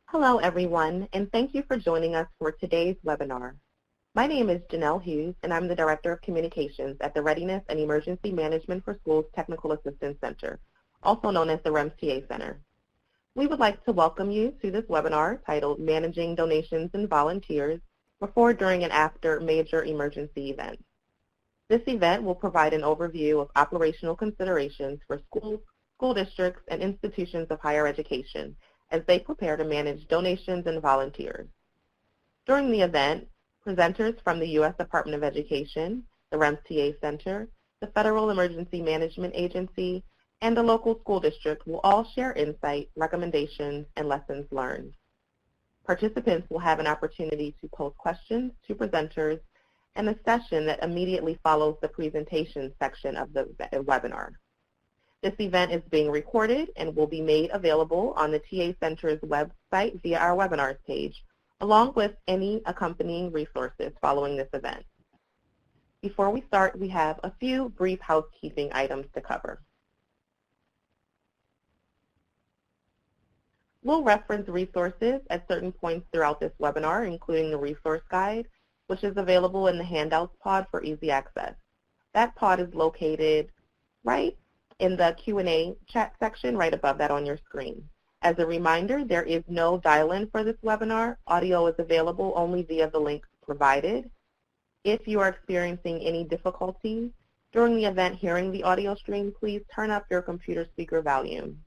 Hello, everyone, and thank you for joining us for today's webinar. My name is Janelle Hughes, and I'm the Director of Communications at the Readiness and Emergency Management for Schools Technical Assistance Center, also known as the REMS TA Center. We would like to welcome you to this webinar titled Managing Donations and Volunteers Before, During, and After Major Emergency Events. This event will provide an overview of operational considerations for schools, school districts, and institutions of higher education as they prepare to manage donations and volunteers. During the event, presenters from the U.S. Department of Education, the REMS TA Center, the Federal Emergency Management Agency, and the local school district will all share insight, recommendations, and lessons learned. Participants will have an opportunity to pose questions to presenters in a session that immediately follows the presentation section of the webinar. This event is being recorded and will be made available on the TA Center's website via our webinars page, along with any accompanying resources following this event. Before we start, we have a few brief housekeeping items to cover. We'll reference resources at certain points throughout this webinar, including the resource guide, which is available in the handouts pod for easy access. That pod is located right in the Q&A chat section right above that on your screen. As a reminder, there is no dial-in for this webinar. Audio is available only via the links provided. If you are experiencing any difficulties during the event hearing the audio stream, please turn up your computer speaker volume.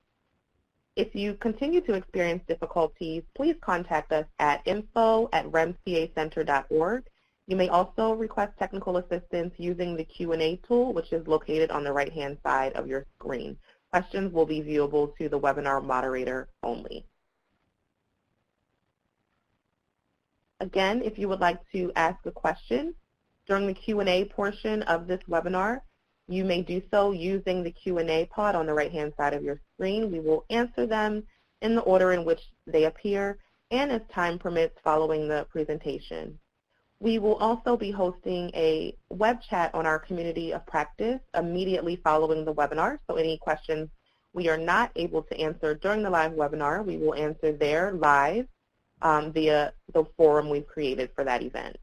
If you continue to experience difficulties, please contact us at info@remstacenter.org. You may also request technical assistance using the Q&A tool, which is located on the right-hand side of your screen. Questions will be viewable to the webinar moderator only. Again, if you would like to ask a question during the Q&A portion of this webinar, you may do so using the Q&A pod on the right-hand side of your screen. We will answer them in the order in which they appear and as time permits following the presentation. We will also be hosting a web chat on our community of practice immediately following the webinar, so any questions we are not able to answer during the live webinar, we will answer there live via the forum we've created for that event.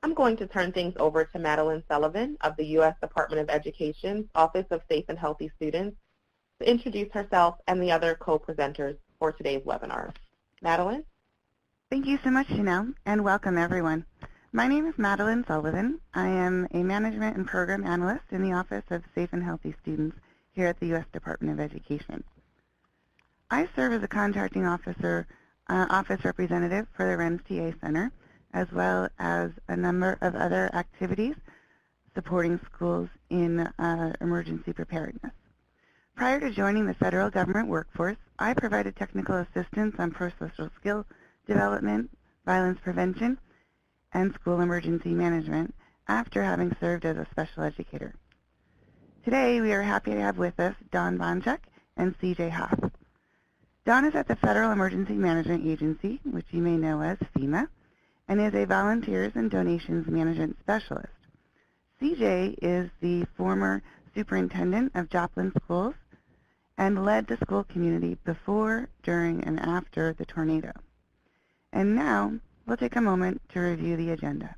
I'm going to turn things over to Madeline Sullivan of the U.S. Department of Education's Office of Safe and Healthy Students to introduce herself and the other co-presenters for today's webinar. Madeline? Thank you so much, Janelle, and welcome everyone. My name is Madeline Sullivan. I am a Management and Program Analyst in the Office of Safe and Healthy Students here at the U.S. Department of Education. I serve as a contracting office representative for the REMS TA Center, as well as a number of other activities supporting schools in emergency preparedness. Prior to joining the federal government workforce, I provided technical assistance on pro-social skill development, violence prevention, and school emergency management after having served as a special educator. Today, we are happy to have with us Don Bonchuk and CJ Hoff. Don is at the Federal Emergency Management Agency, which you may know as FEMA, and is a volunteers and donations management specialist. CJ is the former superintendent of Joplin Schools and led the school community before, during, and after the tornado. And now, we'll take a moment to review the agenda.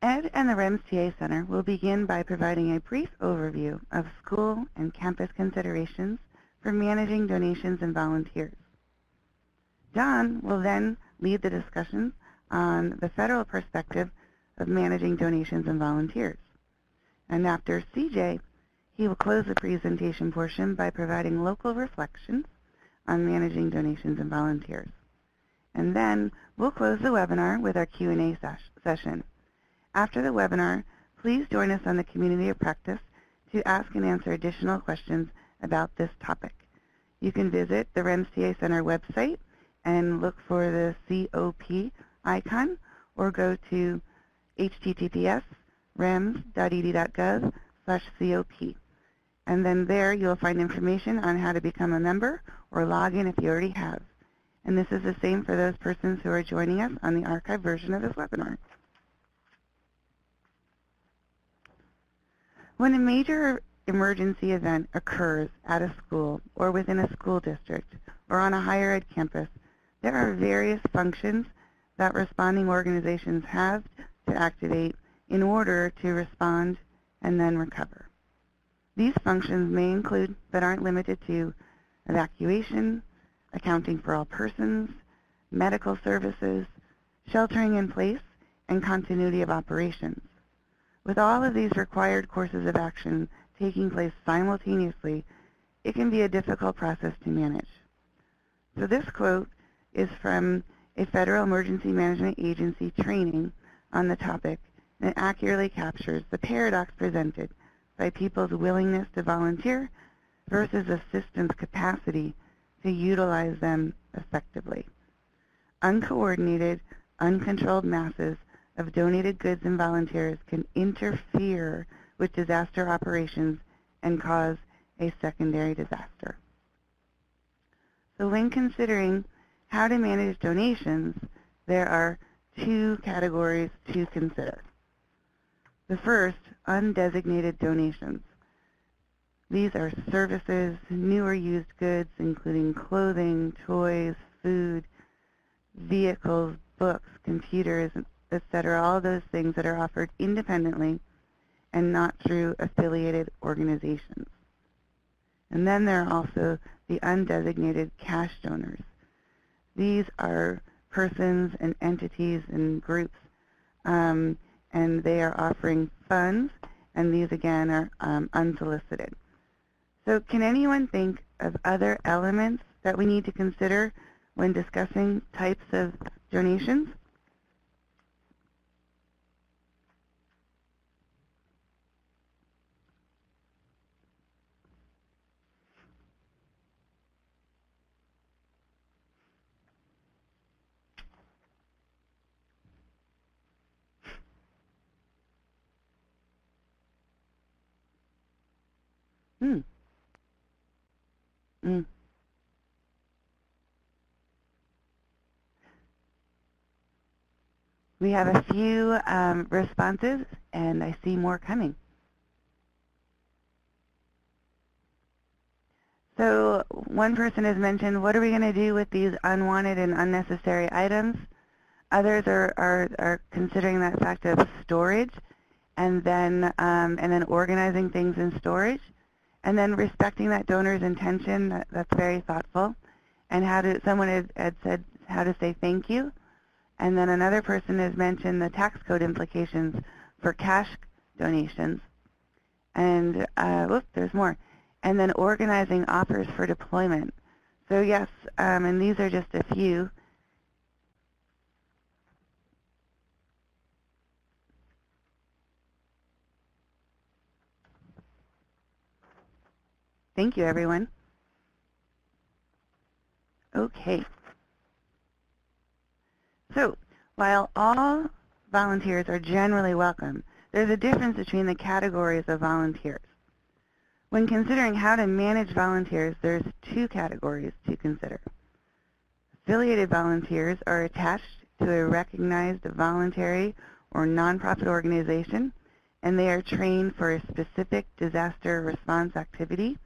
Ed and the REMS TA Center will begin by providing a brief overview of school and campus considerations for managing donations and volunteers. Don will then lead the discussion on the federal perspective of managing donations and volunteers. And after CJ, he will close the presentation portion by providing local reflections on managing donations and volunteers. And then we'll close the webinar with our Q&A session. After the webinar, please join us on the community of practice to ask and answer additional questions about this topic. You can visit the REMS TA Center website and look for the COP icon, or go to https://rems.ed.gov/COP. And then there you'll find information on how to become a member or log in if you already have. And this is the same for those persons who are joining us on the archived version of this webinar. When a major emergency event occurs at a school or within a school district or on a higher ed campus, there are various functions that responding organizations have to activate in order to respond and then recover. These functions may include, but aren't limited to, evacuation, accounting for all persons, medical services, sheltering in place, and continuity of operations. With all of these required courses of action taking place simultaneously, it can be a difficult process to manage. So this quote is from a Federal Emergency Management Agency training on the topic, and it accurately captures the paradox presented by people's willingness to volunteer versus a system's capacity to utilize them effectively. Uncoordinated, uncontrolled masses of donated goods and volunteers can interfere with disaster operations and cause a secondary disaster. So when considering how to manage donations, there are two categories to consider. The first, undesignated donations. These are services, new or used goods, including clothing, toys, food, vehicles, books, computers, etc., all those things that are offered independently and not through affiliated organizations. And then there are also the undesignated cash donors. These are persons and entities and groups, and they are offering funds, and these again are unsolicited. So can anyone think of other elements that we need to consider when discussing types of donations? We have a few responses, and I see more coming. So one person has mentioned, what are we going to do with these unwanted and unnecessary items? Others are considering that fact of storage, and then organizing things in storage, and then respecting that donor's intention. That's very thoughtful. And someone had said how to say thank you. And then another person has mentioned the tax code implications for cash donations. And, there's more. And then organizing offers for deployment. So yes, and these are just a few. Thank you, everyone. Okay. So while all volunteers are generally welcome, there's a difference between the categories of volunteers. When considering how to manage volunteers, there's two categories to consider. Affiliated volunteers are attached to a recognized voluntary or nonprofit organization, and they are trained for a specific disaster response activity,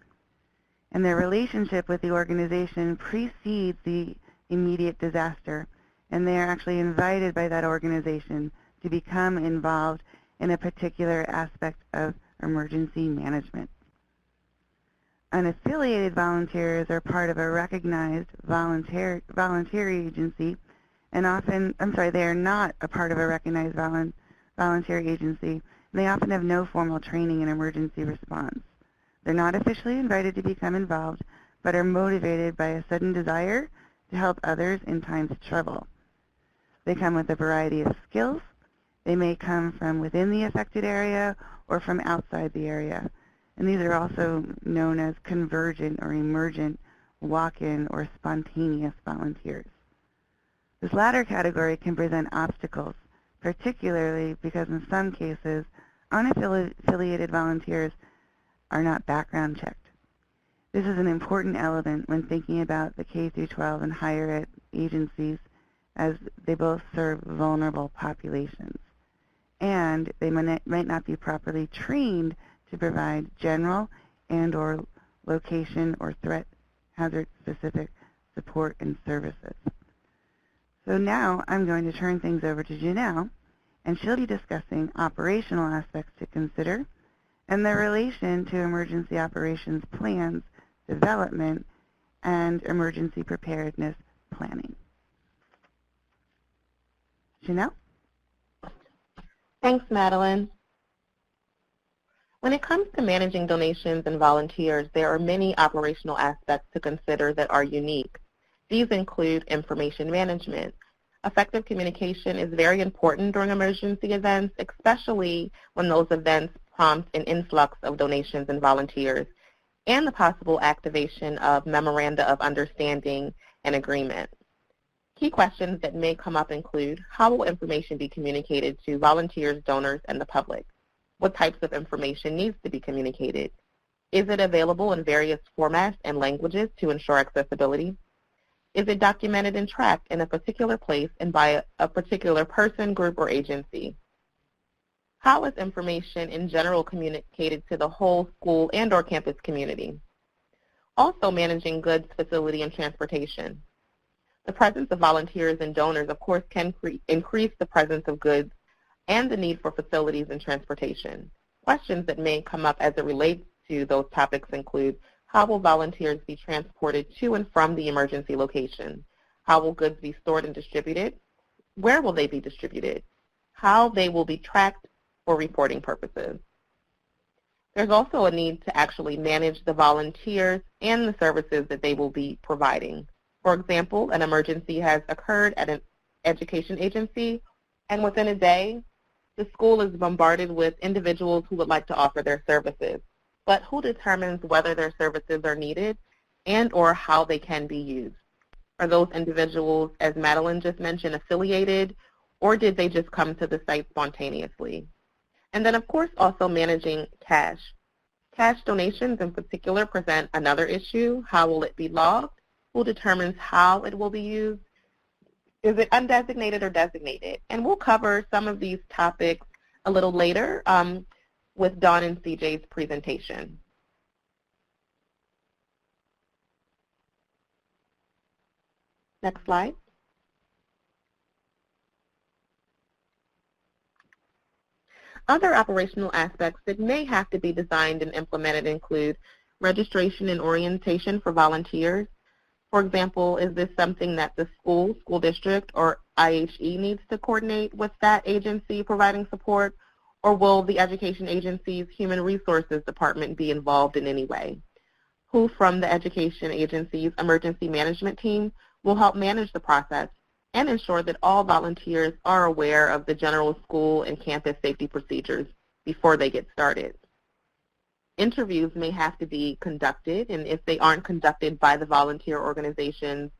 and their relationship with the organization precedes the immediate disaster, and they are actually invited by that organization to become involved in a particular aspect of emergency management. Unaffiliated volunteers are part of a recognized voluntary agency, and they are not a part of a recognized voluntary agency, and they often have no formal training in emergency response. They're not officially invited to become involved, but are motivated by a sudden desire to help others in times of trouble. They come with a variety of skills. They may come from within the affected area or from outside the area. And these are also known as convergent or emergent, walk-in, or spontaneous volunteers. This latter category can present obstacles, particularly because in some cases, unaffiliated volunteers are not background checked. This is an important element when thinking about the K-12 and higher ed agencies, as they both serve vulnerable populations. And they might not be properly trained to provide general and/or location or threat hazard specific support and services. So now I'm going to turn things over to Janelle, and she'll be discussing operational aspects to consider and their relation to emergency operations plans, development, and emergency preparedness planning. Janelle? Thanks, Madeline. When it comes to managing donations and volunteers, there are many operational aspects to consider that are unique. These include information management. Effective communication is very important during emergency events, especially when those events prompt an influx of donations and volunteers, and the possible activation of memoranda of understanding and agreement. Key questions that may come up include, how will information be communicated to volunteers, donors, and the public? What types of information needs to be communicated? Is it available in various formats and languages to ensure accessibility? Is it documented and tracked in a particular place and by a particular person, group, or agency? How is information in general communicated to the whole school and/or campus community? Also managing goods, facility, and transportation. The presence of volunteers and donors, of course, can increase the presence of goods and the need for facilities and transportation. Questions that may come up as it relates to those topics include, how will volunteers be transported to and from the emergency location? How will goods be stored and distributed? Where will they be distributed? How they will be tracked for reporting purposes. There's also a need to actually manage the volunteers and the services that they will be providing. For example, an emergency has occurred at an education agency, and within a day, the school is bombarded with individuals who would like to offer their services. But who determines whether their services are needed and or how they can be used? Are those individuals, as Madeline just mentioned, affiliated, or did they just come to the site spontaneously? And then, of course, also managing cash. Cash donations in particular present another issue. How will it be logged? Who determines how it will be used? Is it undesignated or designated? And we'll cover some of these topics a little later with Dawn and CJ's presentation. Next slide. Other operational aspects that may have to be designed and implemented include registration and orientation for volunteers. For example, is this something that the school district, or IHE needs to coordinate with that agency providing support, or will the education agency's human resources department be involved in any way? Who from the education agency's emergency management team will help manage the process and ensure that all volunteers are aware of the general school and campus safety procedures before they get started? Interviews may have to be conducted, and if they aren't conducted by the volunteer organizations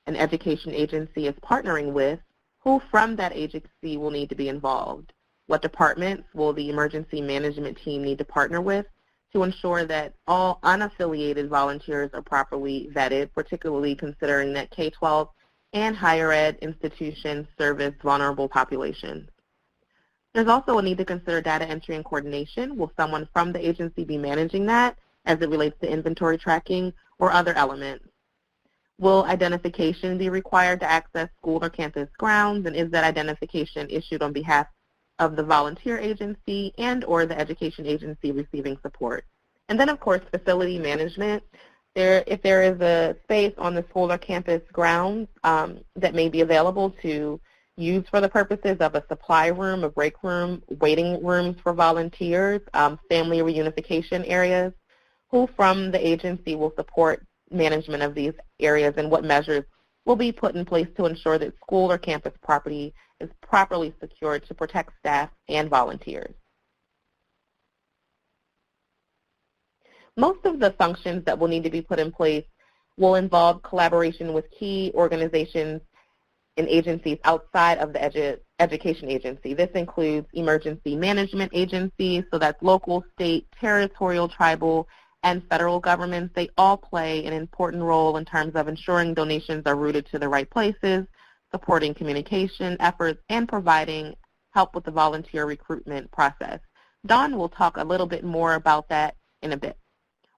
an education agency is partnering with, who from that agency will need to be involved? What departments will the emergency management team need to partner with to ensure that all unaffiliated volunteers are properly vetted, particularly considering that K-12 and higher ed institutions service vulnerable populations? There's also a need to consider data entry and coordination. Will someone from the agency be managing that as it relates to inventory tracking or other elements? Will identification be required to access school or campus grounds, and is that identification issued on behalf of the volunteer agency and or the education agency receiving support? And then, of course, facility management. If there is a space on the school or campus grounds that may be available to use for the purposes of a supply room, a break room, waiting rooms for volunteers, family reunification areas, who from the agency will support management of these areas, and what measures will be put in place to ensure that school or campus property is properly secured to protect staff and volunteers? Most of the functions that will need to be put in place will involve collaboration with key organizations and agencies outside of the education agency. This includes emergency management agencies, so that's local, state, territorial, tribal, and federal governments. They all play an important role in terms of ensuring donations are routed to the right places, supporting communication efforts, and providing help with the volunteer recruitment process. Dawn will talk a little bit more about that in a bit.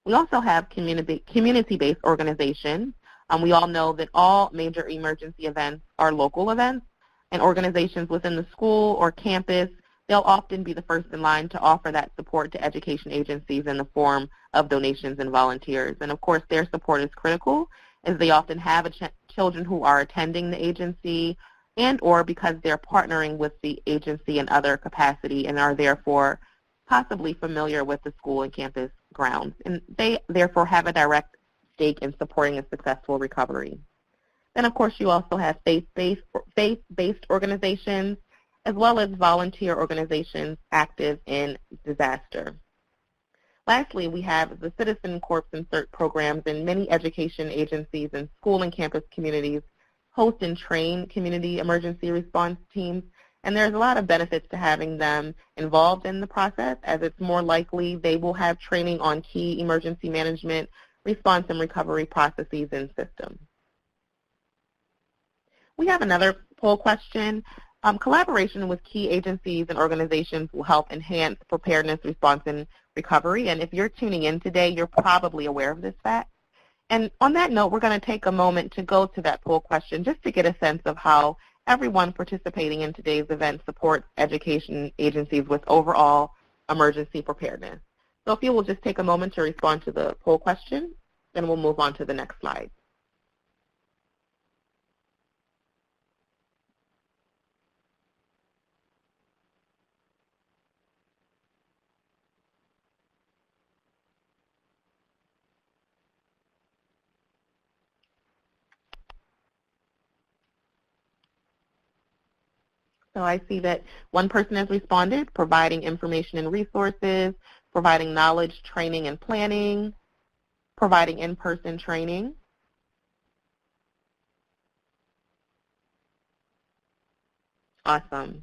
We also have community-based organizations. We all know that all major emergency events are local events, and organizations within the school or campus, they'll often be the first in line to offer that support to education agencies in the form of donations and volunteers. And of course, their support is critical, as they often have children who are attending the agency and or because they're partnering with the agency in other capacity and are therefore possibly familiar with the school and campus grounds. And they therefore have a direct stake in supporting a successful recovery. Then, of course, you also have faith-based organizations as well as volunteer organizations active in disaster. Lastly, we have the Citizen Corps and CERT programs, and many education agencies and school and campus communities host and train community emergency response teams, and there's a lot of benefits to having them involved in the process, as it's more likely they will have training on key emergency management, response and recovery processes and systems. We have another poll question. Collaboration with key agencies and organizations will help enhance preparedness, response, and recovery. And if you're tuning in today, you're probably aware of this fact. And on that note, we're going to take a moment to go to that poll question just to get a sense of how everyone participating in today's event supports education agencies with overall emergency preparedness. So if you will just take a moment to respond to the poll question, then we'll move on to the next slide. So I see that one person has responded, providing information and resources, providing knowledge, training, and planning, providing in-person training. Awesome.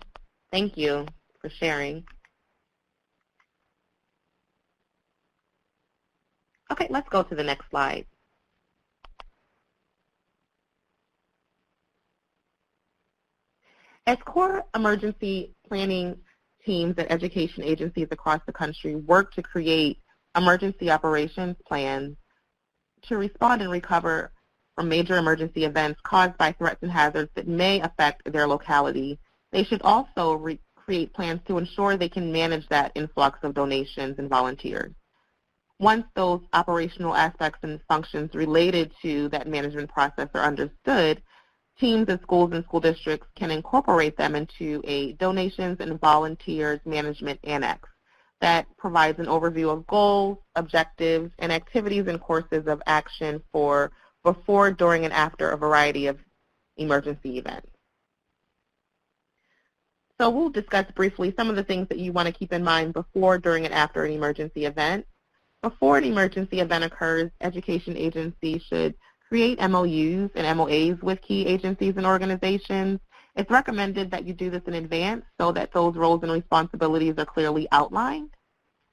Thank you for sharing. Okay, let's go to the next slide. As core emergency planning teams at education agencies across the country work to create emergency operations plans to respond and recover from major emergency events caused by threats and hazards that may affect their locality, they should also create plans to ensure they can manage that influx of donations and volunteers. Once those operational aspects and functions related to that management process are understood, teams at schools and school districts can incorporate them into a donations and volunteers management annex that provides an overview of goals, objectives, and activities and courses of action for before, during, and after a variety of emergency events. So we'll discuss briefly some of the things that you want to keep in mind before, during, and after an emergency event. Before an emergency event occurs, education agencies should create MOUs and MOAs with key agencies and organizations. It's recommended that you do this in advance so that those roles and responsibilities are clearly outlined.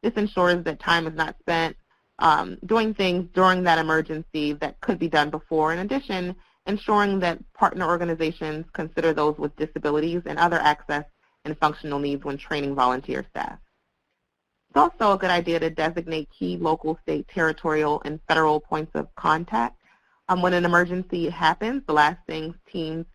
This ensures that time is not spent doing things during that emergency that could be done before. In addition, ensuring that partner organizations consider those with disabilities and other access and functional needs when training volunteer staff. It's also a good idea to designate key local, state, territorial, and federal points of contact. When an emergency happens, the last thing teams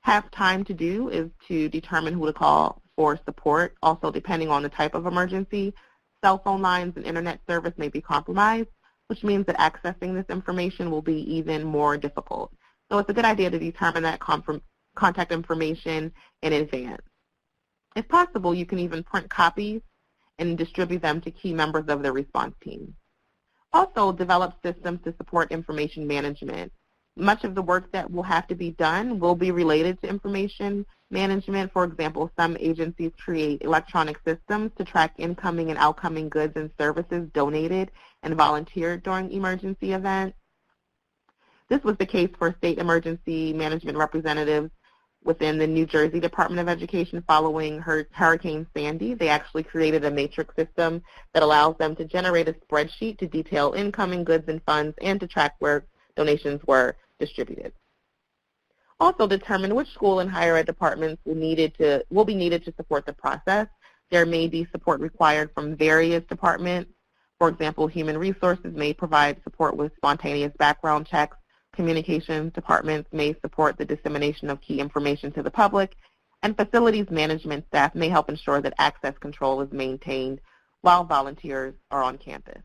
have time to do is to determine who to call for support. Also, depending on the type of emergency, cell phone lines and internet service may be compromised, which means that accessing this information will be even more difficult. So it's a good idea to determine that contact information in advance. If possible, you can even print copies and distribute them to key members of the response team. Also, develop systems to support information management. Much of the work that will have to be done will be related to information management. For example, some agencies create electronic systems to track incoming and outgoing goods and services donated and volunteered during emergency events. This was the case for state emergency management representatives within the New Jersey Department of Education following Hurricane Sandy. They actually created a matrix system that allows them to generate a spreadsheet to detail incoming goods and funds and to track where donations were distributed. Also determine which school and higher ed departments will be needed to support the process. there may be support required from various departments. For example, human resources may provide support with spontaneous background checks. Communications departments may support the dissemination of key information to the public, and facilities management staff may help ensure that access control is maintained while volunteers are on campus.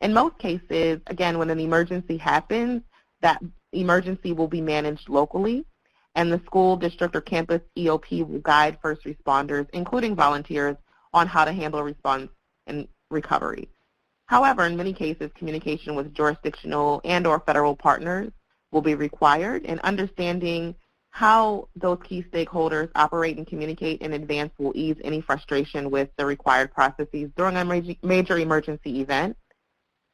In most cases, again, when an emergency happens, that emergency will be managed locally, and the school, district, or campus EOP will guide first responders, including volunteers, on how to handle response and recovery. However, in many cases, communication with jurisdictional and or federal partners will be required, and understanding how those key stakeholders operate and communicate in advance will ease any frustration with the required processes during a major emergency event.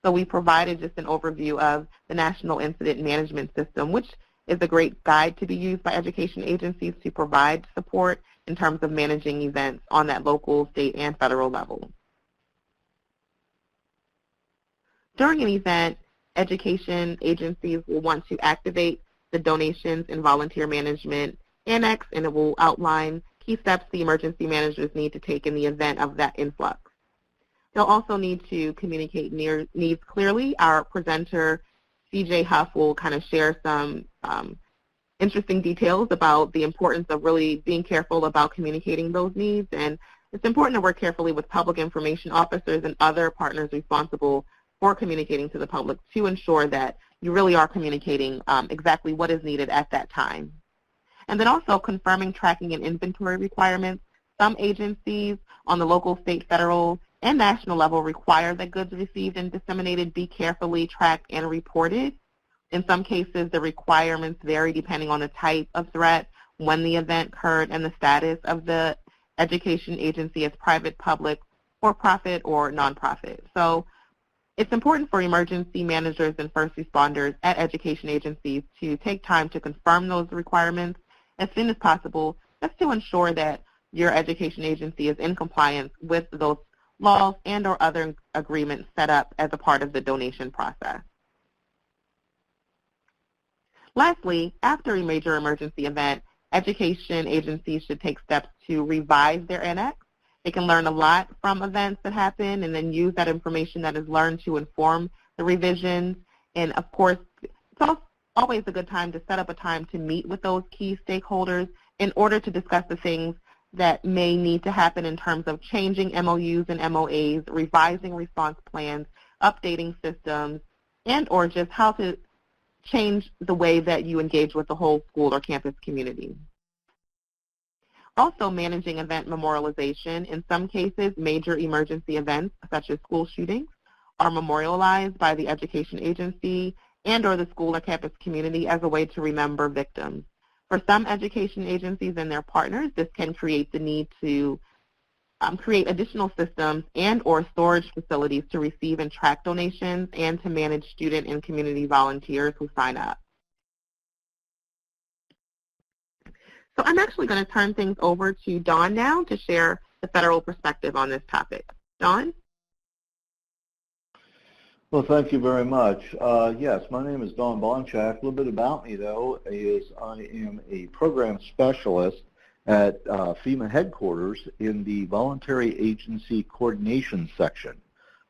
So we provided just an overview of the National Incident Management System, which is a great guide to be used by education agencies to provide support in terms of managing events on that local, state, and federal level. During an event, education agencies will want to activate the Donations and Volunteer Management Annex, and it will outline key steps the emergency managers need to take in the event of that influx. They'll also need to communicate needs clearly. Our presenter, CJ Huff, will kind of share some interesting details about the importance of really being careful about communicating those needs, and it's important to work carefully with public information officers and other partners responsible for communicating to the public to ensure that you really are communicating exactly what is needed at that time. And then also confirming tracking and inventory requirements. Some agencies on the local, state, federal, and national level require that goods received and disseminated be carefully tracked and reported. In some cases, the requirements vary depending on the type of threat, when the event occurred, and the status of the education agency as private, public, for-profit, or nonprofit. So it's important for emergency managers and first responders at education agencies to take time to confirm those requirements as soon as possible, just to ensure that your education agency is in compliance with those laws and or other agreements set up as a part of the donation process. Lastly, after a major emergency event, education agencies should take steps to revise their annex. They can learn a lot from events that happen and then use that information that is learned to inform the revisions. And of course, it's always a good time to set up a time to meet with those key stakeholders in order to discuss the things that may need to happen in terms of changing MOUs and MOAs, revising response plans, updating systems, and or just how to change the way that you engage with the whole school or campus community. Also managing event memorialization. In some cases, major emergency events such as school shootings are memorialized by the education agency and or the school or campus community as a way to remember victims. For some education agencies and their partners, this can create the need to create additional systems and or storage facilities to receive and track donations and to manage student and community volunteers who sign up. So I'm actually going to turn things over to Dawn now to share the federal perspective on this topic. Dawn? Well, thank you very much. Yes, my name is Don Bonchak. A little bit about me, though, is I am a program specialist at FEMA headquarters in the Voluntary Agency Coordination section.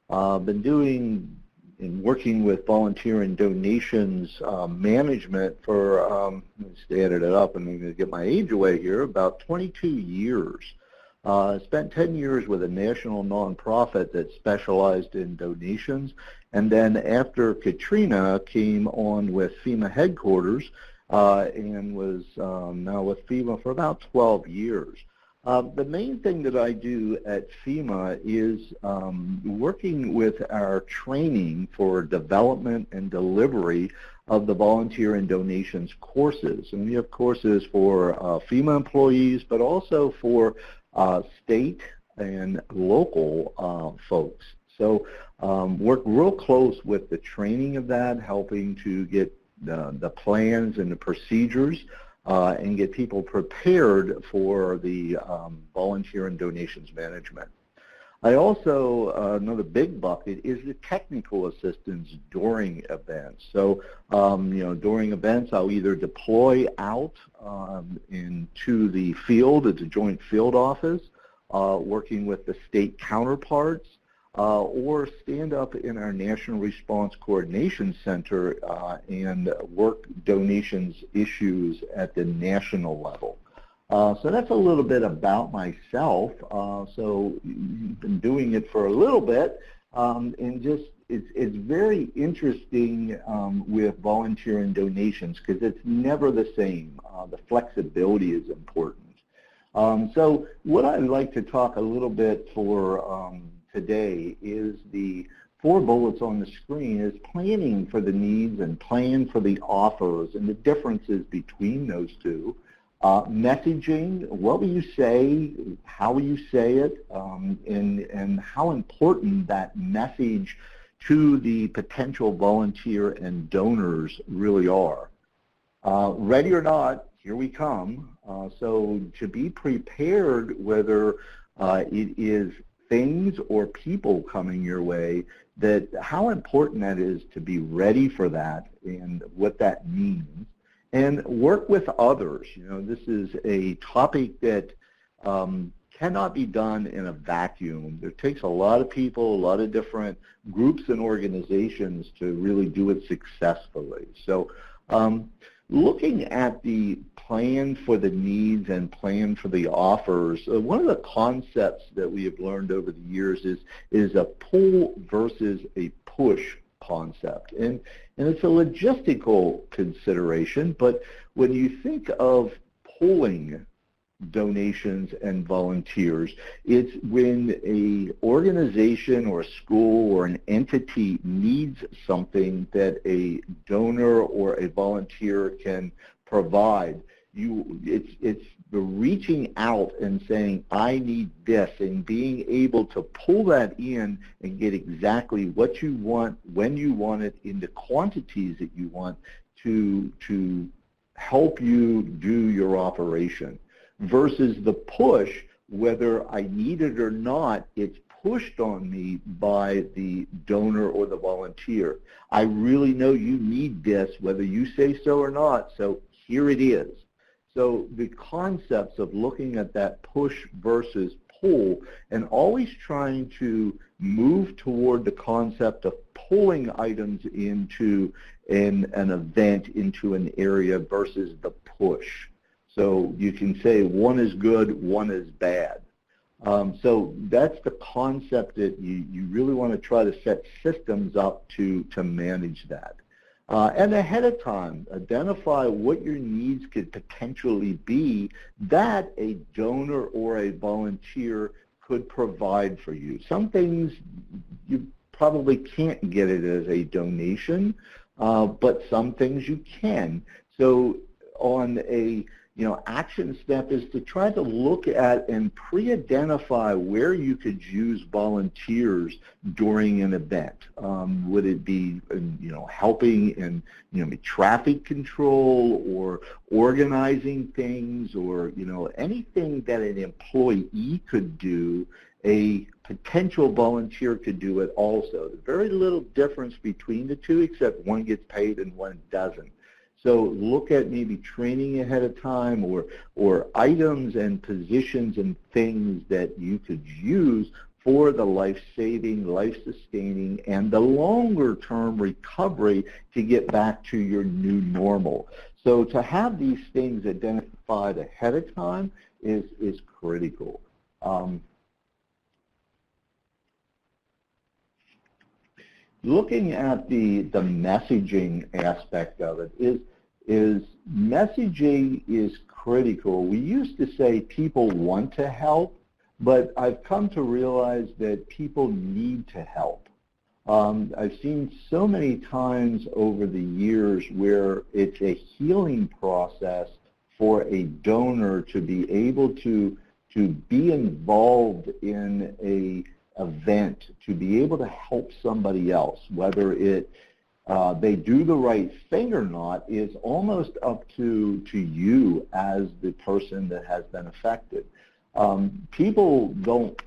I've been doing and working with volunteer and donations management for, let's add it up, and I'm going to get my age away here, about 22 years. I spent 10 years with a national nonprofit that specialized in donations, and then after Katrina came on with FEMA headquarters and was now with FEMA for about 12 years. The main thing that I do at FEMA is working with our training for development and delivery of the volunteer and donations courses. And we have courses for FEMA employees, but also for state and local folks. So work real close with the training of that, helping to get the plans and the procedures and get people prepared for the volunteer and donations management. I also, another big bucket is the technical assistance during events. So, during events, I'll either deploy out into the field at the Joint Field Office, working with the state counterparts, or stand up in our National Response Coordination Center and work donations issues at the national level. So that's a little bit about myself. So you've been doing it for a little bit, and just it's very interesting with volunteer and donations because it's never the same. The flexibility is important. So what I'd like to talk a little bit for today is the 4 bullets on the screen is planning for the needs and plan for the offers and the differences between those two. Messaging, what will you say, how will you say it, and how important that message to the potential volunteer and donors really are. Ready or not, here we come. So to be prepared, whether it is things or people coming your way, that how important that is to be ready for that and what that means. And work with others. This is a topic that cannot be done in a vacuum. There takes a lot of people, a lot of different groups and organizations to really do it successfully. So looking at the plan for the needs and plan for the offers, one of the concepts that we have learned over the years is a pull versus a push concept. And it's a logistical consideration, but when you think of pulling donations and volunteers, it's when an organization or a school or an entity needs something that a donor or a volunteer can provide. It's the reaching out and saying, I need this, and being able to pull that in and get exactly what you want, when you want it, in the quantities that you want to help you do your operation. Versus the push, whether I need it or not, it's pushed on me by the donor or the volunteer. I really know you need this, whether you say so or not, so here it is. So the concepts of looking at that push versus pull and always trying to move toward the concept of pulling items into an event, into an area versus the push. So you can say one is good, one is bad. So that's the concept that you really want to try to set systems up to manage that. And ahead of time, identify what your needs could potentially be that a donor or a volunteer could provide for you. Some things you probably can't get it as a donation, but some things you can. So on a action step is to try to look at and pre-identify where you could use volunteers during an event. Would it be, helping in, traffic control or organizing things or, anything that an employee could do, a potential volunteer could do it also. There's very little difference between the two except one gets paid and one doesn't. So look at maybe training ahead of time or items and positions and things that you could use for the life-saving, life-sustaining, and the longer-term recovery to get back to your new normal. So to have these things identified ahead of time is critical. Looking at the messaging aspect of it is messaging is critical. We used to say people want to help, but I've come to realize that people need to help. I've seen so many times over the years where it's a healing process for a donor to be able to be involved in a event, to be able to help somebody else, whether they do the right thing or not is almost up to you as the person that has been affected. People don't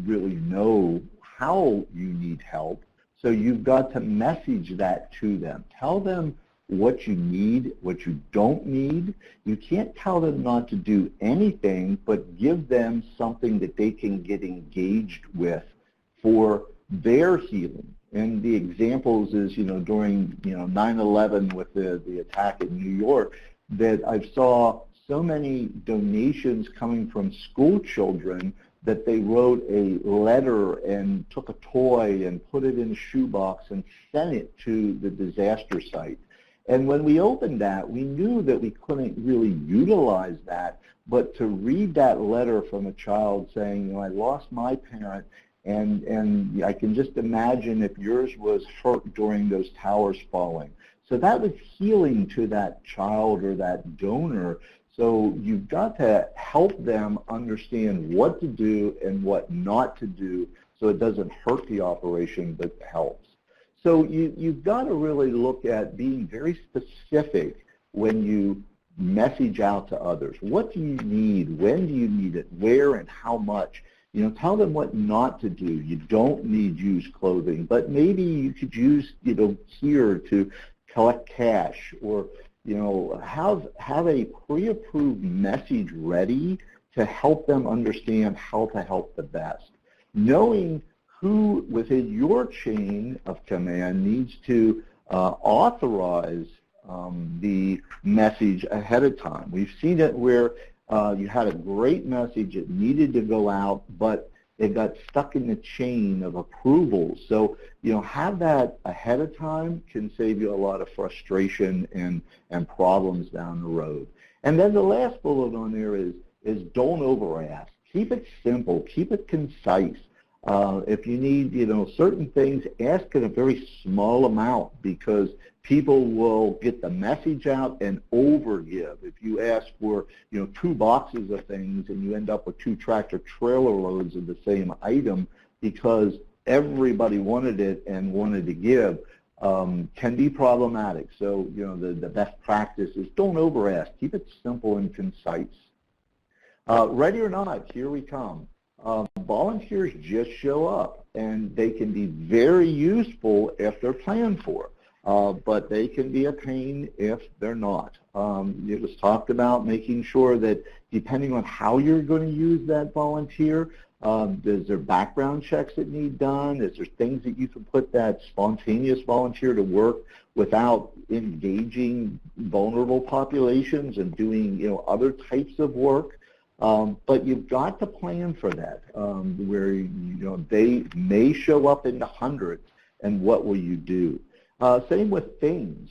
really know how you need help, so you've got to message that to them. Tell them what you need, what you don't need. You can't tell them not to do anything, but give them something that they can get engaged with for their healing. And the examples is, during, 9/11 with the attack in New York, that I saw so many donations coming from school children that they wrote a letter and took a toy and put it in a shoebox and sent it to the disaster site. And when we opened that, we knew that we couldn't really utilize that, but to read that letter from a child saying, I lost my parent, and I can just imagine if yours was hurt during those towers falling. So that was healing to that child or that donor. So you've got to help them understand what to do and what not to do so it doesn't hurt the operation but helps. So you've got to really look at being very specific when you message out to others. What do you need? When do you need it? Where and how much? Tell them what not to do. You don't need used clothing, but maybe you could use, here to collect cash, or, have a pre-approved message ready to help them understand how to help the best. Knowing who within your chain of command needs to authorize the message ahead of time. We've seen it where you had a great message, it needed to go out, but it got stuck in the chain of approvals. So, have that ahead of time can save you a lot of frustration and problems down the road. And then the last bullet on there is don't over-ask. Keep it simple, keep it concise. If you need, certain things, ask in a very small amount, because people will get the message out and overgive. If you ask for, 2 boxes of things and you end up with 2 tractor trailer loads of the same item because everybody wanted it and wanted to give, can be problematic. So, the best practice is don't over-ask. Keep it simple and concise. Ready or not, here we come. Volunteers just show up, and they can be very useful if they're planned for, but they can be a pain if they're not. It was talked about making sure that depending on how you're going to use that volunteer, is there background checks that need done? Is there things that you can put that spontaneous volunteer to work without engaging vulnerable populations and doing other types of work? But you've got to plan for that, where they may show up in the hundreds, and what will you do? Same with things.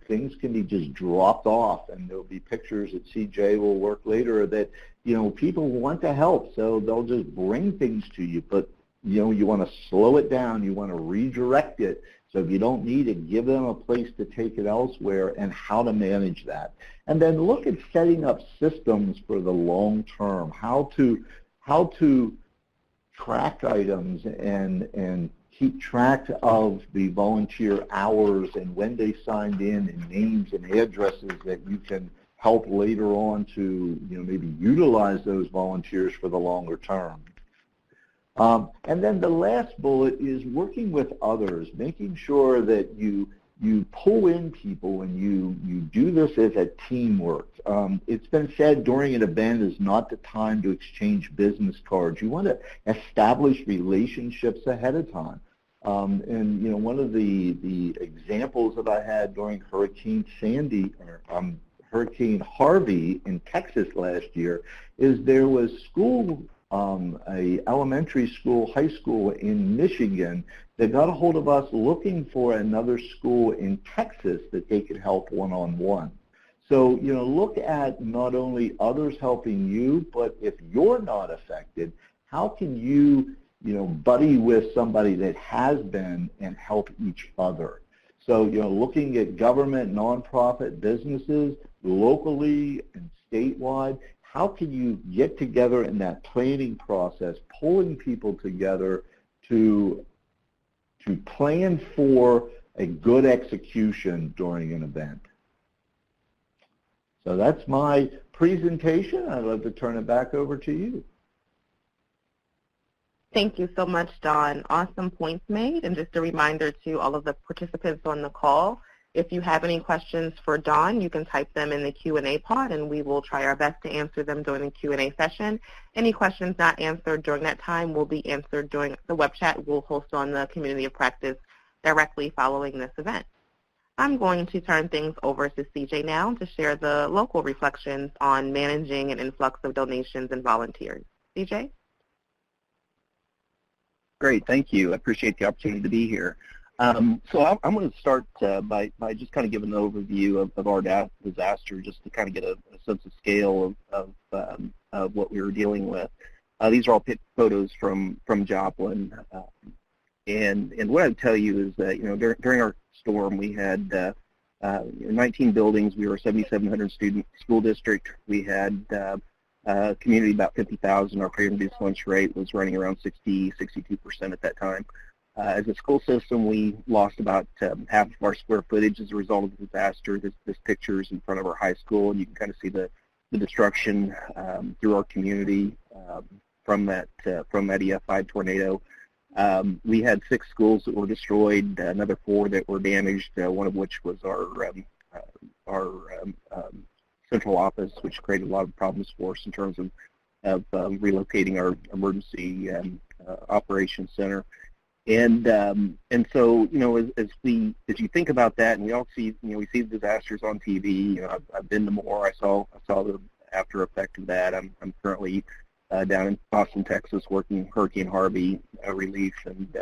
Things can be just dropped off, and there'll be pictures that CJ will work later that people want to help, so they'll just bring things to you. But you want to slow it down. You want to redirect it. So if you don't need it, give them a place to take it elsewhere, and how to manage that. And then look at setting up systems for the long term, how to track items and keep track of the volunteer hours and when they signed in, and names and addresses that you can help later on to maybe utilize those volunteers for the longer term. And then the last bullet is working with others, making sure that you pull in people and you do this as a teamwork. It's been said during an event is not the time to exchange business cards. You want to establish relationships ahead of time. And one of the examples that I had during Hurricane Harvey in Texas last year is there was a elementary school, high school in Michigan that got a hold of us looking for another school in Texas that they could help one-on-one. So, look at not only others helping you, but if you're not affected, how can you, buddy with somebody that has been and help each other? So, looking at government, nonprofit businesses, locally and statewide, how can you get together in that planning process, pulling people together to plan for a good execution during an event? So that's my presentation. I'd love to turn it back over to you. Thank you so much, Dawn. Awesome points made. And just a reminder to all of the participants on the call, if you have any questions for Dawn, you can type them in the Q&A pod, and we will try our best to answer them during the Q&A session. Any questions not answered during that time will be answered during the web chat we'll host on the Community of Practice directly following this event. I'm going to turn things over to CJ now to share the local reflections on managing an influx of donations and volunteers. CJ? Great, thank you. I appreciate the opportunity to be here. So I'm going to start by just kind of giving an overview of our disaster, just to kind of get a sense of scale of what we were dealing with. These are all photos from Joplin, and what I would tell you is that during our storm we had 19 buildings. We were a 7,700 student school district. We had community about 50,000. Our free-and-reduced lunch rate was running around 62% at that time. As a school system, we lost about half of our square footage as a result of the disaster. This picture is in front of our high school, and you can kind of see the destruction through our community from that EF5 tornado. We had 6 schools that were destroyed, another 4 that were damaged, one of which was our central office, which created a lot of problems for us in terms of relocating our emergency operations center. And so as you think about that, and we all see we see the disasters on TV. I've been to more. I saw the after effect of that. I'm currently down in Austin, Texas, working Hurricane Harvey relief and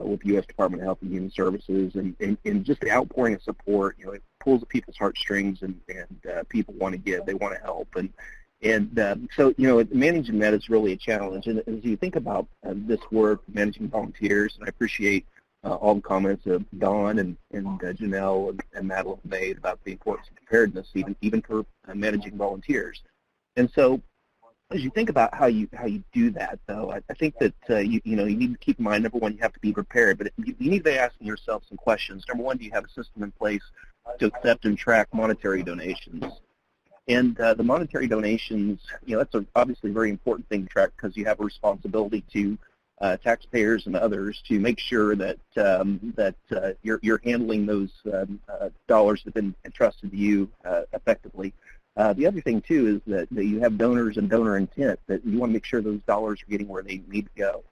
with the U.S. Department of Health and Human Services, and just the outpouring of support. It pulls at people's heartstrings, and people want to give, they want to help, and so managing that is really a challenge. And as you think about this work, managing volunteers, and I appreciate all the comments of Dawn and Janelle and Madeline made about the importance of preparedness, even for managing volunteers. And so, as you think about how you do that, though, I think that you need to keep in mind, number one, you have to be prepared, but you need to be asking yourself some questions. Number one, do you have a system in place to accept and track monetary donations? And the monetary donations, that's obviously a very important thing to track, because you have a responsibility to taxpayers and others to make sure that you're handling those dollars that have been entrusted to you effectively. The other thing, too, is that you have donors and donor intent, that you want to make sure those dollars are getting where they need to go.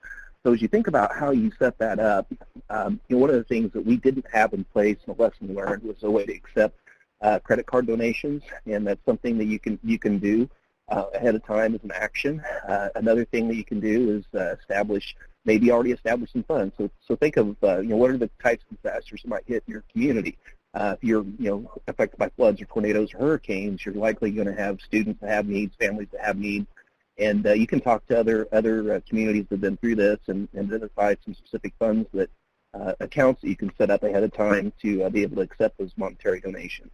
So as you think about how you set that up, one of the things that we didn't have in place, and a lesson learned, was a way to accept credit card donations, and that's something that you can do ahead of time as an action. Another thing that you can do is already establish some funds. So think of what are the types of disasters that might hit your community. If you're affected by floods or tornadoes or hurricanes, you're likely going to have students that have needs, families that have needs, and you can talk to other communities that have been through this and identify some specific funds that accounts that you can set up ahead of time to be able to accept those monetary donations.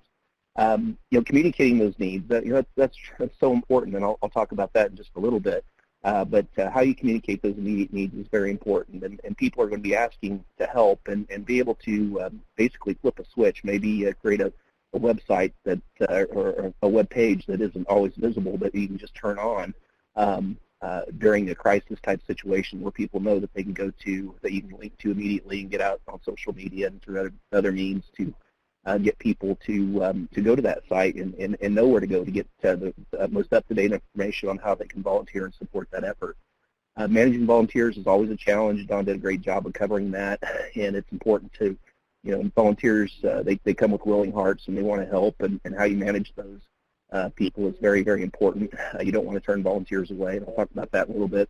Communicating those needs, that's so important, and I'll talk about that in just a little bit. But how you communicate those immediate needs is very important, and people are going to be asking to help and be able to basically flip a switch, maybe create a website that or a web page that isn't always visible, but you can just turn on during a crisis type situation, where people know that they can go to, that you can link to immediately and get out on social media and through other means to get people to go to that site and know where to go to get the most up-to-date information on how they can volunteer and support that effort. Managing volunteers is always a challenge. Dawn did a great job of covering that, and it's important to, volunteers, they come with willing hearts and they want to help, and how you manage those people is very, very important. You don't want to turn volunteers away, and I'll talk about that in a little bit.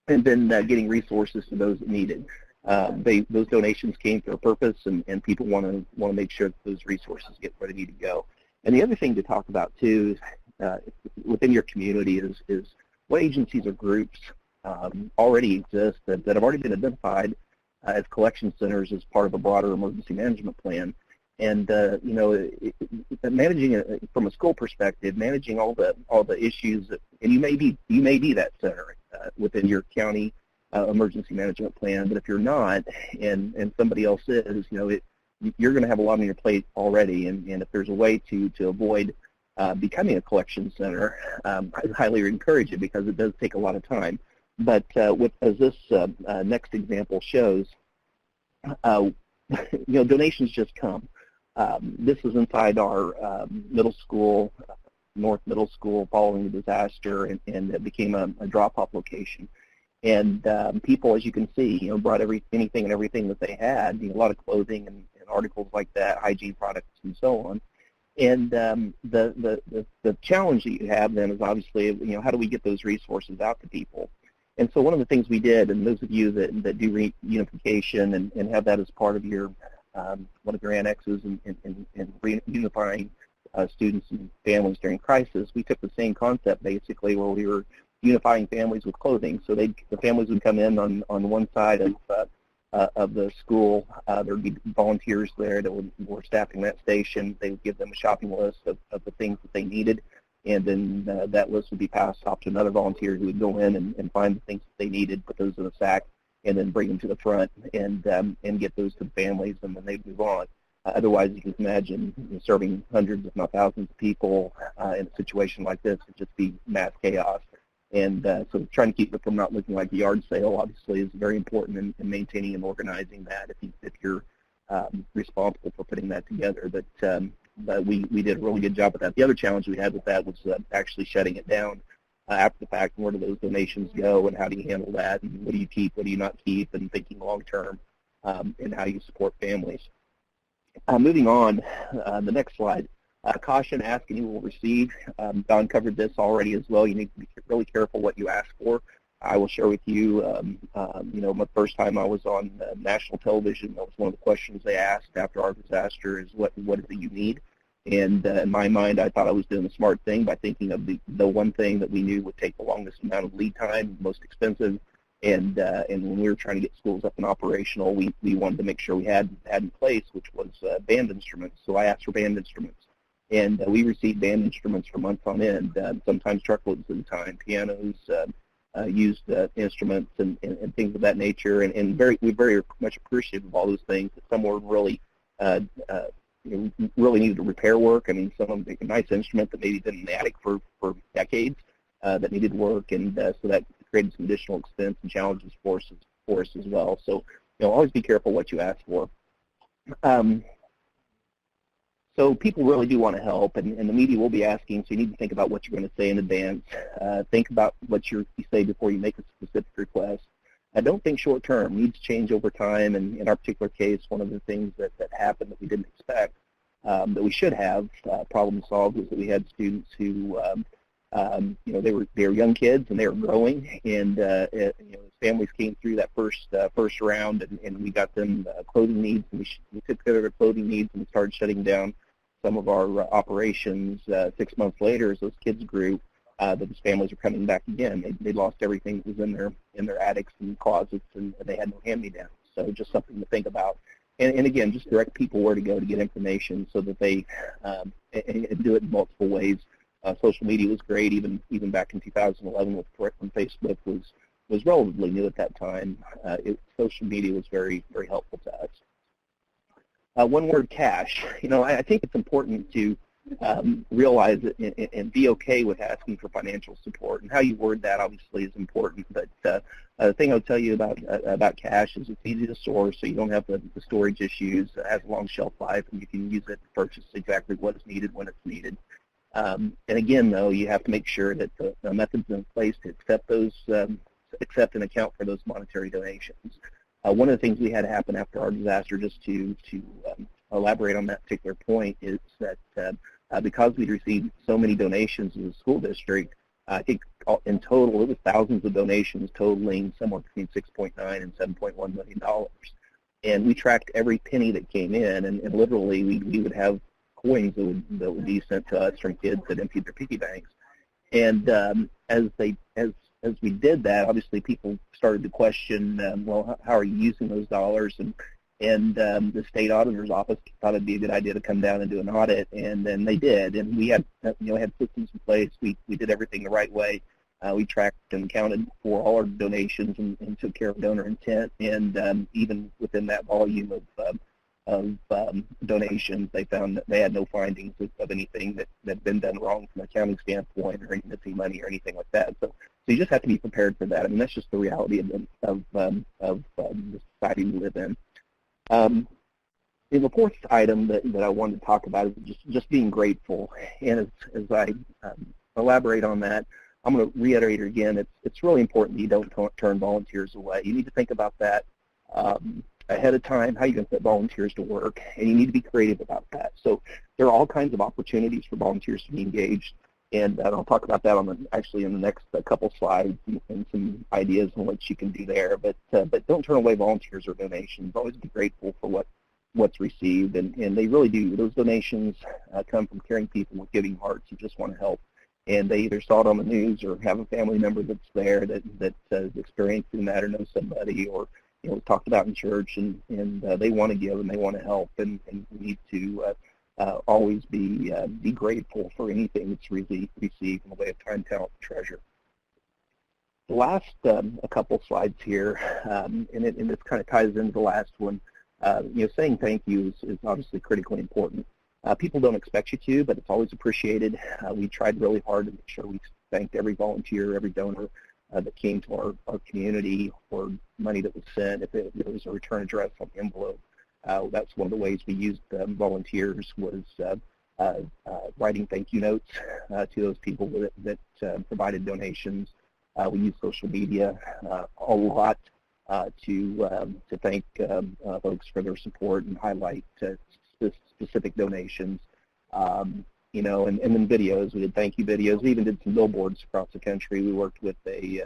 And then getting resources to those needed. Those donations came for a purpose, and people want to make sure that those resources get where they need to go. And the other thing to talk about too is within your community is what agencies or groups already exist that have already been identified as collection centers as part of a broader emergency management plan. And managing it from a school perspective, managing all the issues and you may be that center within your county emergency management plan, but if you're not, and somebody else is, you're going to have a lot on your plate already, and if there's a way to avoid becoming a collection center, I highly encourage it, because it does take a lot of time. But as this next example shows, donations just come. This is inside our middle school, North Middle School, following the disaster, and it became a drop-off location. And people, as you can see, brought anything and everything that they had, a lot of clothing and articles like that, hygiene products and so on. And the challenge that you have then is obviously, how do we get those resources out to people? And so one of the things we did, and those of you that do reunification and have that as part of your one of your annexes in reunifying students and families during crisis, we took the same concept basically where we were unifying families with clothing. So the families would come in on one side of the school. There would be volunteers there that were staffing that station. They would give them a shopping list of the things that they needed, and then that list would be passed off to another volunteer who would go in and find the things that they needed, put those in a sack, and then bring them to the front and get those to the families, and then they'd move on. Otherwise, you can imagine serving hundreds, if not thousands of people in a situation like this would just be mass chaos. And so trying to keep it from not looking like a yard sale, obviously, is very important in maintaining and organizing that if you're responsible for putting that together. But we did a really good job with that. The other challenge we had with that was actually shutting it down after the fact. Where do those donations go, and how do you handle that, and what do you keep, what do you not keep, and thinking long term, and how you support families. Moving on, the next slide. Caution, ask and you will receive. Don covered this already as well. You need to be really careful what you ask for. I will share with you, my first time I was on national television, that was one of the questions they asked after our disaster is what is it you need? And in my mind, I thought I was doing the smart thing by thinking of the one thing that we knew would take the longest amount of lead time, most expensive, and when we were trying to get schools up and operational, we wanted to make sure we had in place, which was band instruments. So I asked for band instruments. And we received band instruments for months on end, sometimes truckloads at a time, pianos, used instruments, and things of that nature. And we're very much appreciative of all those things. Some were really really needed repair work. I mean, some of them a nice instrument that maybe been in the attic for decades that needed work, and so that created some additional expense and challenges for us as well. So always be careful what you ask for. So people really do want to help, and the media will be asking, so you need to think about what you're going to say in advance. Think about what you say before you make a specific request. Don't think short term. Needs change over time, and in our particular case, one of the things that happened that we didn't expect, that we should have problem solved, was that we had students who, they were young kids and they were growing, and families came through that first round, and we got them clothing needs, and we took care of their clothing needs, and we started shutting down some of our operations 6 months later as those kids grew. Those families are coming back again. They lost everything that was in their attics and closets, and they had no hand-me-downs. So just something to think about. And again, just direct people where to go to get information so that they and do it in multiple ways. Social media was great, even back in 2011 when Facebook was relatively new at that time. Social media was very, very helpful to us. One word, cash. I think it's important to realize it and be okay with asking for financial support. And how you word that obviously is important. But the thing I'll tell you about cash is it's easy to store, so you don't have the storage issues. It has a long shelf life, and you can use it to purchase exactly what is needed when it's needed. And again, though, you have to make sure that the methods in place to accept and account for those monetary donations. One of the things we had happen after our disaster, just to elaborate on that particular point, is that because we'd received so many donations in the school district, I think in total it was thousands of donations totaling somewhere between $6.9 and $7.1 million. And we tracked every penny that came in, and literally we would have coins that would be sent to us from kids that emptied their piggy banks. And as we did that, obviously people started to question, well, how are you using those dollars? And the state auditor's office thought it'd be a good idea to come down and do an audit, and then they did. And we had had systems in place. We did everything the right way. We tracked and counted for all our donations and took care of donor intent. And even within that volume of donations, they found that they had no findings of anything that had been done wrong from an accounting standpoint, or any missing money or anything like that. So So you just have to be prepared for that. I mean, that's just the reality of the society we live in. And the fourth item that I wanted to talk about is just being grateful. And as I elaborate on that, I'm going to reiterate it again. It's really important that you don't turn volunteers away. You need to think about that ahead of time, how you're going to put volunteers to work, and you need to be creative about that. So there are all kinds of opportunities for volunteers to be engaged, and I'll talk about that actually in the next couple slides and some ideas on what you can do there. But don't turn away volunteers or donations. Always be grateful for what's received, and they really do. Those donations come from caring people with giving hearts who just want to help. And they either saw it on the news or have a family member that's there that is experiencing that or knows somebody, or talked about in church, and they want to give and they want to help, and we need to always be grateful for anything that's received in the way of time, talent, and treasure. The last a couple slides here, and this kind of ties into the last one. Saying thank you is obviously critically important. People don't expect you to, but it's always appreciated. We tried really hard to make sure we thanked every volunteer, every donor that came to our community, or money that was sent. If there was a return address on the envelope, that's one of the ways we used volunteers was writing thank you notes to those people that provided donations. We used social media a lot to thank folks for their support and highlight specific donations. And then videos. We did thank you videos. We even did some billboards across the country. We worked with a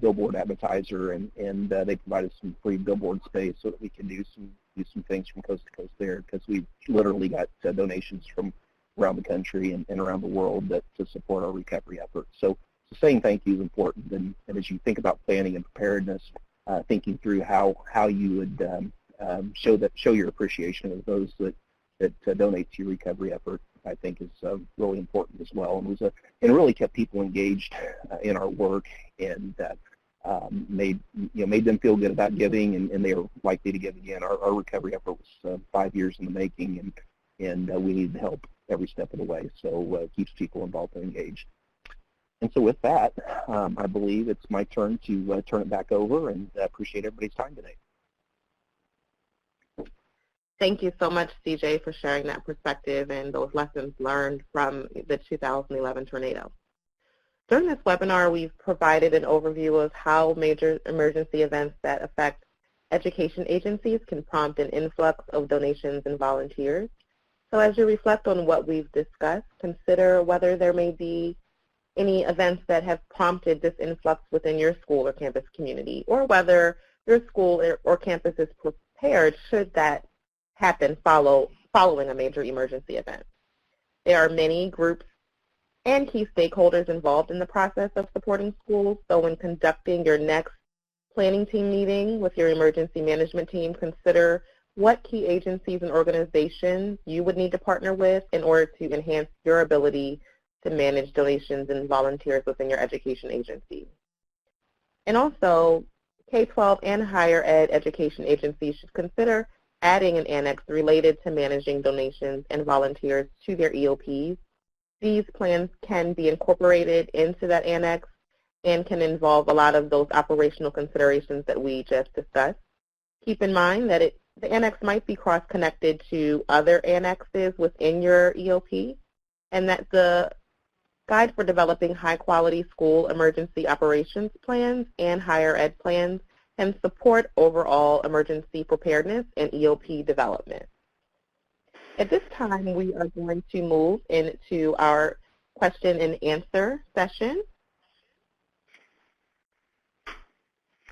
billboard advertiser, and they provided some free billboard space so that we can do some things from coast to coast there, because we literally got donations from around the country and around the world to support our recovery efforts. So saying thank you is important, and as you think about planning and preparedness, thinking through how you would show your appreciation of those that donate to your recovery effort, I think is really important as well, and really kept people engaged in our work, and made them feel good about giving, and they are likely to give again. Our recovery effort was 5 years in the making, and we needed help every step of the way, so it keeps people involved and engaged. And so with that, I believe it's my turn to turn it back over, and appreciate everybody's time today. Thank you so much, CJ, for sharing that perspective and those lessons learned from the 2011 tornado. During this webinar, we've provided an overview of how major emergency events that affect education agencies can prompt an influx of donations and volunteers. So as you reflect on what we've discussed, consider whether there may be any events that have prompted this influx within your school or campus community, or whether your school or campus is prepared should that happen following a major emergency event. There are many groups and key stakeholders involved in the process of supporting schools, so when conducting your next planning team meeting with your emergency management team, consider what key agencies and organizations you would need to partner with in order to enhance your ability to manage donations and volunteers within your education agency. And also, K-12 and higher ed education agencies should consider adding an annex related to managing donations and volunteers to their EOPs. These plans can be incorporated into that annex and can involve a lot of those operational considerations that we just discussed. Keep in mind that the annex might be cross-connected to other annexes within your EOP, and that the Guide for Developing High-Quality School Emergency Operations Plans and Higher Ed Plans can support overall emergency preparedness and EOP development. At this time, we are going to move into our question and answer session.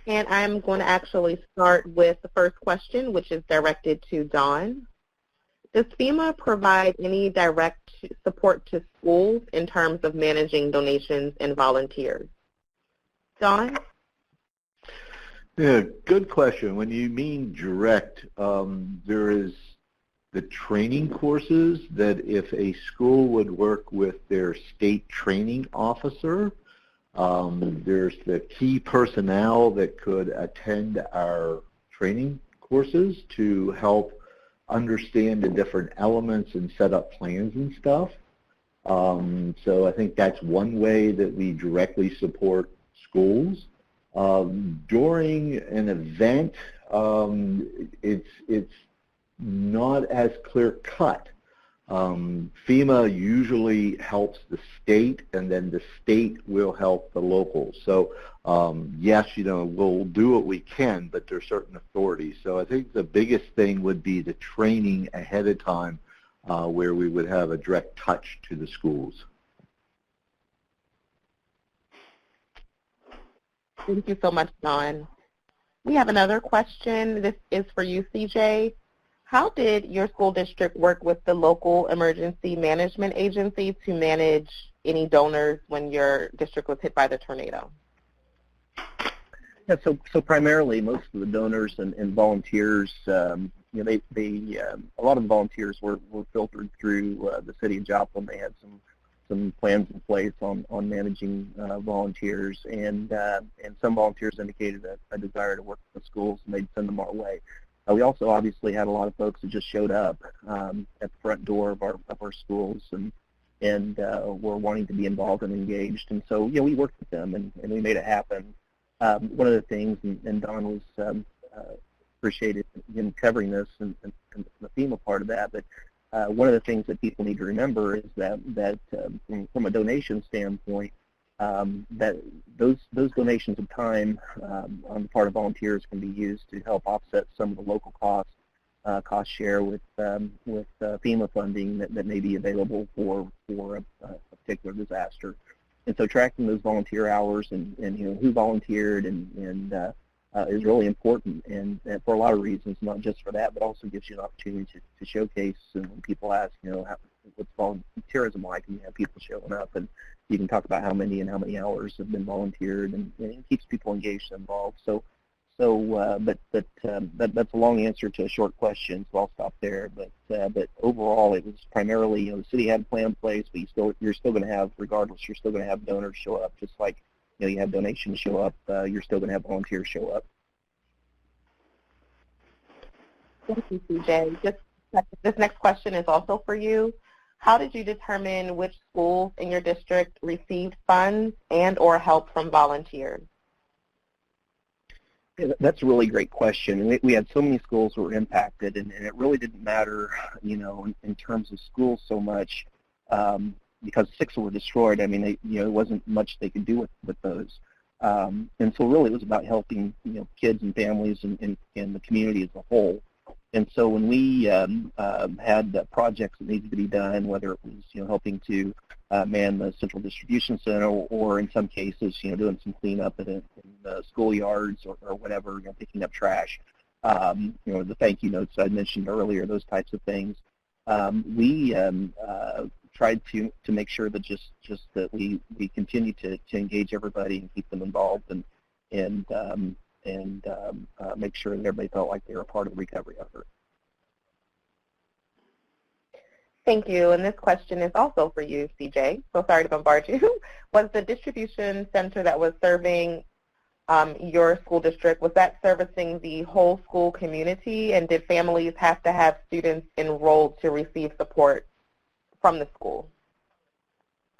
And I'm going to actually start with the first question, which is directed to Dawn. Does FEMA provide any direct support to schools in terms of managing donations and volunteers? Dawn? Yeah, good question. When you mean direct, there is the training courses that if a school would work with their state training officer, there's the key personnel that could attend our training courses to help understand the different elements and set up plans and stuff. So I think that's one way that we directly support schools. During an event, it's not as clear-cut. FEMA usually helps the state, and then the state will help the locals. So yes, we'll do what we can, but there's certain authorities. So I think the biggest thing would be the training ahead of time, where we would have a direct touch to the schools. Thank you so much, Don. We have another question. This is for you, CJ. How did your school district work with the local emergency management agency to manage any donors when your district was hit by the tornado? Yeah, so primarily most of the donors and volunteers, a lot of the volunteers were filtered through the city of Joplin. They had some plans in place on managing volunteers, and some volunteers indicated a desire to work with the schools, and they'd send them our way. We also obviously had a lot of folks that just showed up at the front door of our schools and were wanting to be involved and engaged, and so we worked with them and we made it happen. One of the things, and Don was appreciated him covering this and the FEMA part of that, but one of the things that people need to remember is that from a donation standpoint, that those donations of time on the part of volunteers can be used to help offset some of the local cost share with FEMA funding that may be available for a particular disaster. And so tracking those volunteer hours and who volunteered and is really important, and for a lot of reasons, not just for that, but also gives you an opportunity to showcase. And when people ask, what's volunteerism like, and you have people showing up, and you can talk about how many hours have been volunteered, and it keeps people engaged and involved. But that's a long answer to a short question, so I'll stop there. But overall, it was primarily, the city had a plan in place, but you're still going to have, regardless, you're still going to have donors show up, just like you have donations show up. You're still going to have volunteers show up. Thank you, CJ. This next question is also for you. How did you determine which schools in your district received funds and or help from volunteers? Yeah, that's a really great question. And we had so many schools that were impacted, and it really didn't matter, in terms of schools so much, because 6 were destroyed. I mean, it wasn't much they could do with those. And so really it was about helping, kids and families and the community as a whole. And so when we had projects that needed to be done, whether it was, helping to man the central distribution center, or in some cases, doing some cleanup in the schoolyards or whatever, picking up trash, the thank you notes I mentioned earlier, those types of things. We tried to make sure that just that we continue to engage everybody and keep them involved and make sure that everybody felt like they were a part of the recovery effort. Thank you. And this question is also for you, CJ. So sorry to bombard you. Was the distribution center that was serving your school district, was that servicing the whole school community? And did families have to have students enrolled to receive support from the school?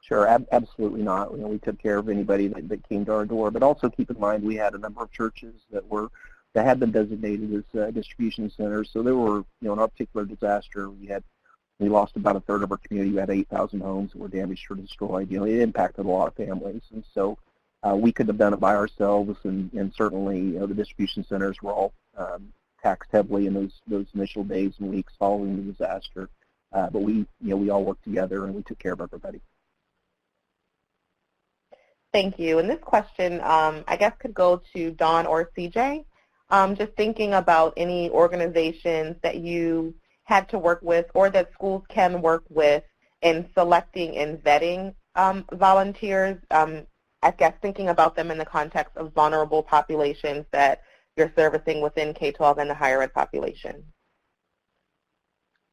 Sure, absolutely not. We took care of anybody that came to our door, but also keep in mind we had a number of churches that had been designated as distribution centers. So there were, in our particular disaster, we lost about a third of our community. We had 8,000 homes that were damaged or destroyed. It impacted a lot of families, and so we couldn't have done it by ourselves. And certainly, the distribution centers were all taxed heavily in those initial days and weeks following the disaster. But we all worked together and we took care of everybody. Thank you. And this question, I guess, could go to Dawn or CJ. Just thinking about any organizations that you had to work with or that schools can work with in selecting and vetting volunteers, I guess thinking about them in the context of vulnerable populations that you're servicing within K-12 and the higher ed population.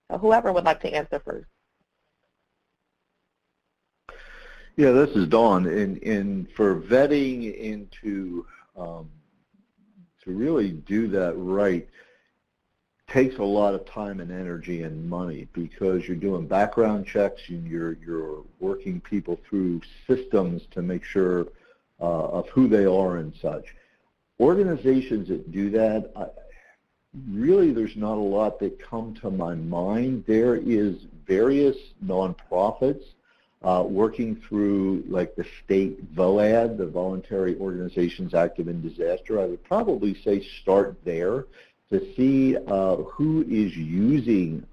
So whoever would like to answer first. Yeah, this is Dawn. And for vetting into to really do that right takes a lot of time and energy and money, because you're doing background checks and you're working people through systems to make sure of who they are and such. Organizations that do that, really there's not a lot that come to my mind. There is various nonprofits working through like the state VOAD, the Voluntary Organizations Active in Disaster. I would probably say start there to see who is using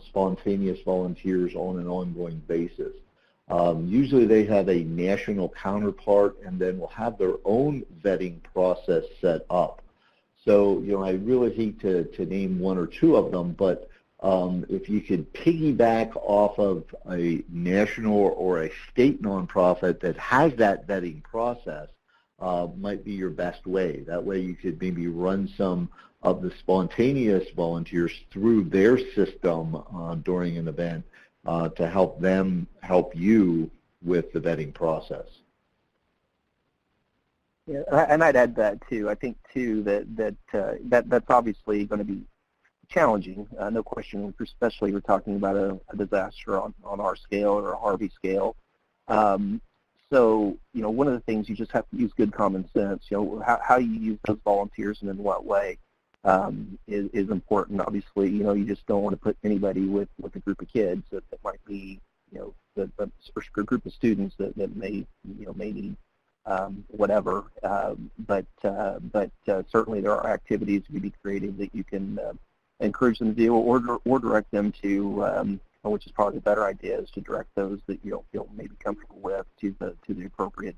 spontaneous volunteers on an ongoing basis. Usually they have a national counterpart and then will have their own vetting process set up. So, I really hate to name one or two of them, but if you could piggyback off of a national or a state nonprofit that has that vetting process, might be your best way. That way you could maybe run some of the spontaneous volunteers through their system during an event to help them help you with the vetting process. Yeah, and I'd add that too. I think too that's obviously going to be challenging, no question. Especially we're talking about a disaster on our scale or a Harvey scale. So one of the things you just have to use good common sense. How you use those volunteers and in what way is important. Obviously, you just don't want to put anybody with a group of kids that might be a group of students that may need whatever, but certainly there are activities to be created that you can encourage them to do, or direct them to, which is probably the better idea, is to direct those that you don't feel maybe comfortable with to the appropriate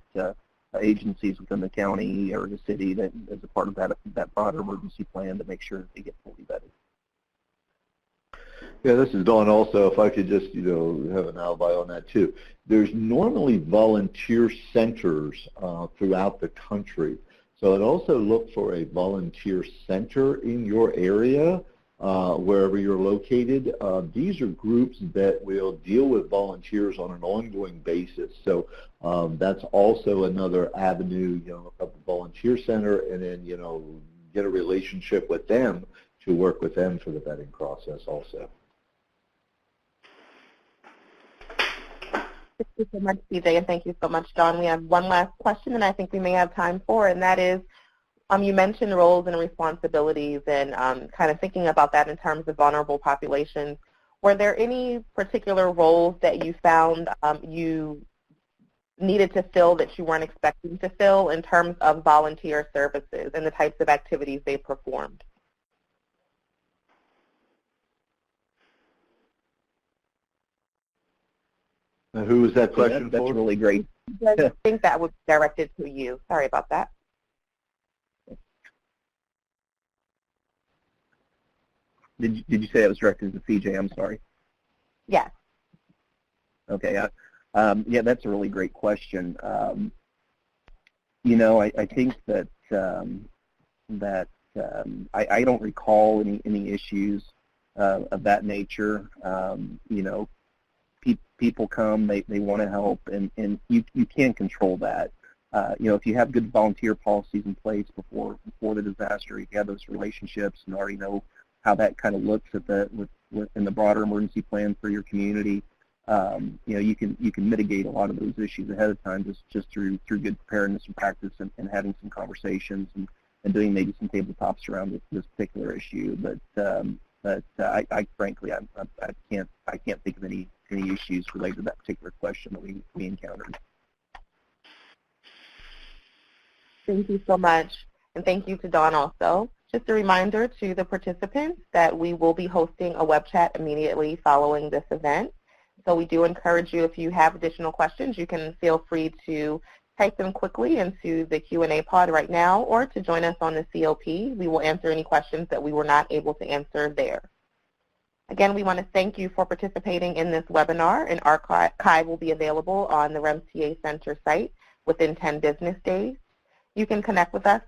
agencies within the county or the city that is a part of that broader emergency plan to make sure that they get fully vetted. Yeah, this is Don also. If I could just, have an alibi on that too. There's normally volunteer centers throughout the country. So I'd also look for a volunteer center in your area, wherever you're located. These are groups that will deal with volunteers on an ongoing basis. So that's also another avenue, of the volunteer center, and then, get a relationship with them to work with them for the vetting process also. Thank you so much, CJ, and thank you so much, Don. We have one last question, and I think we may have time for, and that is, you mentioned roles and responsibilities and kind of thinking about that in terms of vulnerable populations. Were there any particular roles that you found you needed to fill that you weren't expecting to fill in terms of volunteer services and the types of activities they performed? Who was that question That's for? really great. I think that was directed to you. Sorry about that. Did you say it was directed to CJ? I'm sorry. Yes. Okay. Yeah, that's a really great question. I think that I don't recall any issues of that nature. People come, they want to help, and you can control that. If you have good volunteer policies in place before the disaster, you have those relationships and already know how that kind of looks at in the broader emergency plan for your community. You can mitigate a lot of those issues ahead of time just through good preparedness and practice and having some conversations and doing maybe some tabletops around this particular issue. But I frankly I can't think of any issues related to that particular question that we encountered. Thank you so much, and thank you to Dawn also. Just a reminder to the participants that we will be hosting a web chat immediately following this event. So we do encourage you, if you have additional questions, you can feel free to type them quickly into the Q&A pod right now, or to join us on the COP. We will answer any questions that we were not able to answer there. Again, we want to thank you for participating in this webinar. An archive will be available on the REMS TA Center site within 10 business days. You can connect with us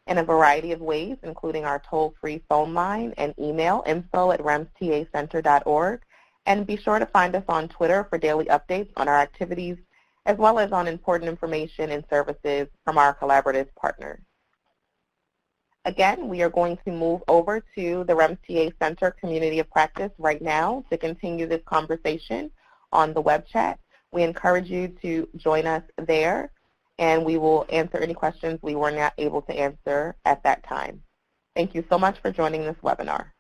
in a variety of ways, including our toll-free phone line and email, info@remstacenter.org. And be sure to find us on Twitter for daily updates on our activities, as well as on important information and services from our collaborative partners. Again, we are going to move over to the REMS TA Center Community of Practice right now to continue this conversation on the web chat. We encourage you to join us there. and we will answer any questions we were not able to answer at that time. Thank you so much for joining this webinar.